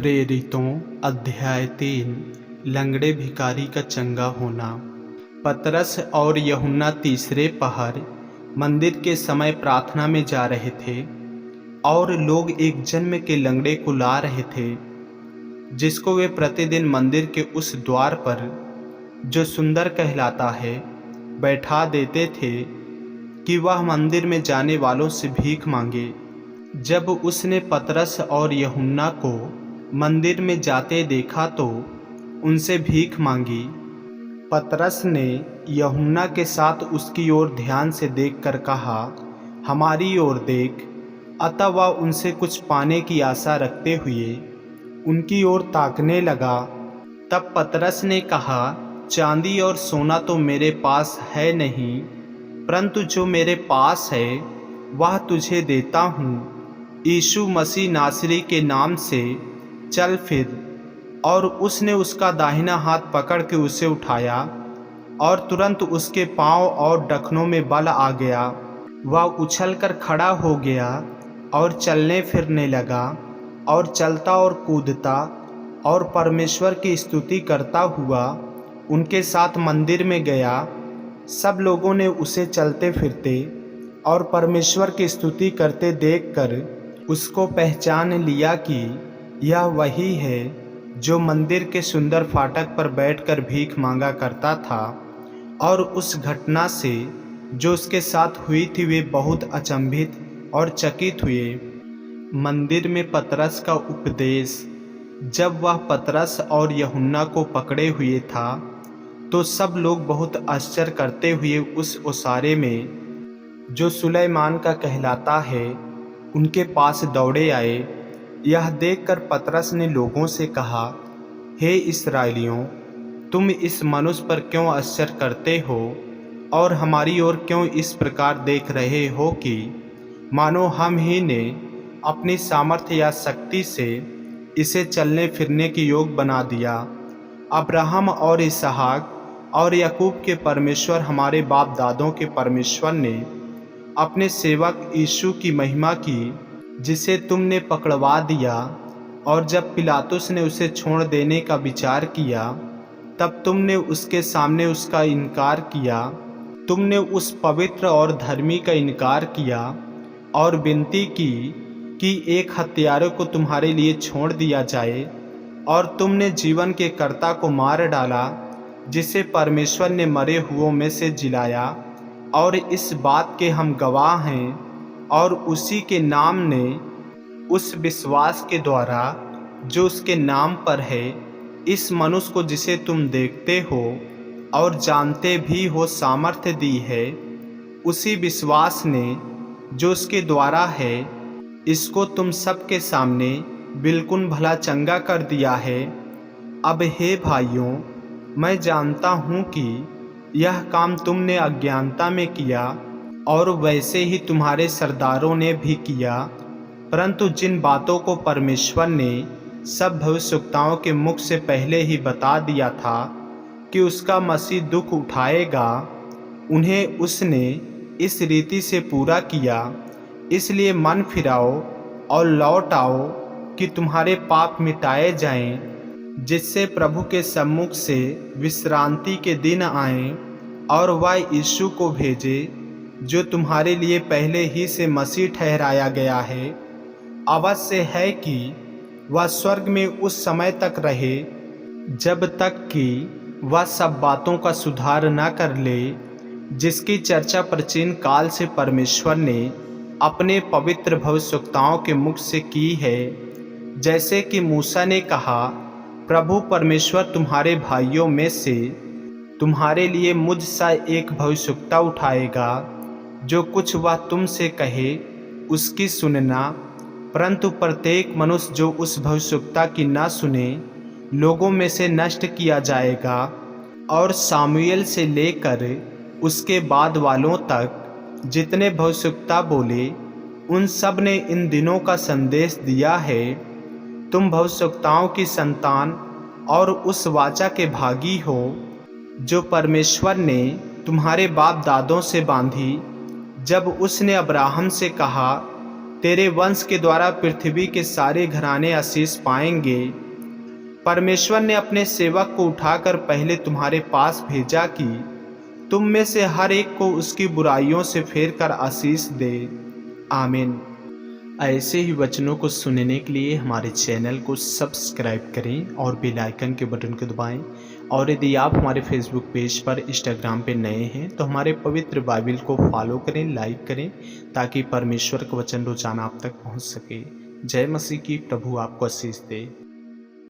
प्रेरितों अध्याय 3 लंगड़े भिखारी का चंगा होना। पतरस और यूहन्ना तीसरे पहर मंदिर के समय प्रार्थना में जा रहे थे और लोग एक जन्म के लंगड़े को ला रहे थे, जिसको वे प्रतिदिन मंदिर के उस द्वार पर, जो सुंदर कहलाता है, बैठा देते थे कि वह मंदिर में जाने वालों से भीख मांगे। जब उसने पतरस और यूहन्ना को मंदिर में जाते देखा तो उनसे भीख मांगी। पतरस ने यूहन्ना के साथ उसकी ओर ध्यान से देखकर कहा, हमारी ओर देख। अतः वह उनसे कुछ पाने की आशा रखते हुए उनकी ओर ताकने लगा। तब पतरस ने कहा, चांदी और सोना तो मेरे पास है नहीं, परंतु जो मेरे पास है वह तुझे देता हूँ। यीशु मसीह नासरी के नाम से चल फिर। और उसने उसका दाहिना हाथ पकड़ के उसे उठाया और तुरंत उसके पांव और डखनों में बल आ गया। वह उछलकर खड़ा हो गया और चलने फिरने लगा और चलता और कूदता और परमेश्वर की स्तुति करता हुआ उनके साथ मंदिर में गया। सब लोगों ने उसे चलते फिरते और परमेश्वर की स्तुति करते देखकर उसको पहचान लिया कि यह वही है जो मंदिर के सुंदर फाटक पर बैठकर भीख मांगा करता था। और उस घटना से जो उसके साथ हुई थी वे बहुत अचंभित और चकित हुए। मंदिर में पतरस का उपदेश। जब वह पतरस और यूहन्ना को पकड़े हुए था तो सब लोग बहुत आश्चर्य करते हुए उस ओसारे में, जो सुलैमान का कहलाता है, उनके पास दौड़े आए। यह देखकर पतरस ने लोगों से कहा, हे इस्राएलियों, तुम इस मनुष्य पर क्यों आश्चर्य करते हो और हमारी ओर क्यों इस प्रकार देख रहे हो कि मानो हम ही ने अपनी सामर्थ्य या शक्ति से इसे चलने फिरने के योग बना दिया। अब्राहम और इसहाक और याकूब के परमेश्वर, हमारे बाप दादों के परमेश्वर ने अपने सेवक यीशु की महिमा की, जिसे तुमने पकड़वा दिया। और जब पिलातुस ने उसे छोड़ देने का विचार किया तब तुमने उसके सामने उसका इनकार किया। तुमने उस पवित्र और धर्मी का इनकार किया और विनती की कि एक हत्यारे को तुम्हारे लिए छोड़ दिया जाए। और तुमने जीवन के कर्ता को मार डाला, जिसे परमेश्वर ने मरे हुओं में से जिलाया। और इस बात के हम गवाह हैं। और उसी के नाम ने, उस विश्वास के द्वारा जो उसके नाम पर है, इस मनुष्य को जिसे तुम देखते हो और जानते भी हो सामर्थ्य दी है। उसी विश्वास ने जो उसके द्वारा है, इसको तुम सबके सामने बिल्कुल भला चंगा कर दिया है। अब हे भाइयों, मैं जानता हूँ कि यह काम तुमने अज्ञानता में किया और वैसे ही तुम्हारे सरदारों ने भी किया। परंतु जिन बातों को परमेश्वर ने सब भविष्यवक्ताओं के मुख से पहले ही बता दिया था कि उसका मसीह दुख उठाएगा, उन्हें उसने इस रीति से पूरा किया। इसलिए मन फिराओ और लौट आओ कि तुम्हारे पाप मिटाए जाएं, जिससे प्रभु के सम्मुख से विश्रांति के दिन आएं। और वह यीशु को भेजे जो तुम्हारे लिए पहले ही से मसीह ठहराया गया है। अवश्य है कि वह स्वर्ग में उस समय तक रहे जब तक कि वह सब बातों का सुधार न कर ले, जिसकी चर्चा प्राचीन काल से परमेश्वर ने अपने पवित्र भविष्यवक्ताओं के मुख से की है। जैसे कि मूसा ने कहा, प्रभु परमेश्वर तुम्हारे भाइयों में से तुम्हारे लिए मुझ सा एक भविष्यवक्ता उठाएगा, जो कुछ वह तुमसे कहे उसकी सुनना। परंतु प्रत्येक मनुष्य जो उस भविष्यवक्ता की न सुने, लोगों में से नष्ट किया जाएगा। और सामुएल से लेकर उसके बाद वालों तक जितने भविष्यवक्ता बोले, उन सब ने इन दिनों का संदेश दिया है। तुम भविष्यवक्ताओं की संतान और उस वाचा के भागी हो जो परमेश्वर ने तुम्हारे बाप दादों से बांधी, जब उसने अब्राहम से कहा, तेरे वंश के द्वारा पृथ्वी के सारे घराने आशीष पाएंगे। परमेश्वर ने अपने सेवक को उठाकर पहले तुम्हारे पास भेजा कि तुम में से हर एक को उसकी बुराइयों से फेर कर आशीष दे। आमीन। ऐसे ही वचनों को सुनने के लिए हमारे चैनल को सब्सक्राइब करें और बेल आइकन के बटन को दबाएं। और यदि आप हमारे फेसबुक पेज पर, इंस्टाग्राम पे नए हैं तो हमारे पवित्र बाइबल को फॉलो करें, लाइक करें, ताकि परमेश्वर का वचन रोजाना आप तक पहुंच सके। जय मसीह की। प्रभु आपको आशीष दे।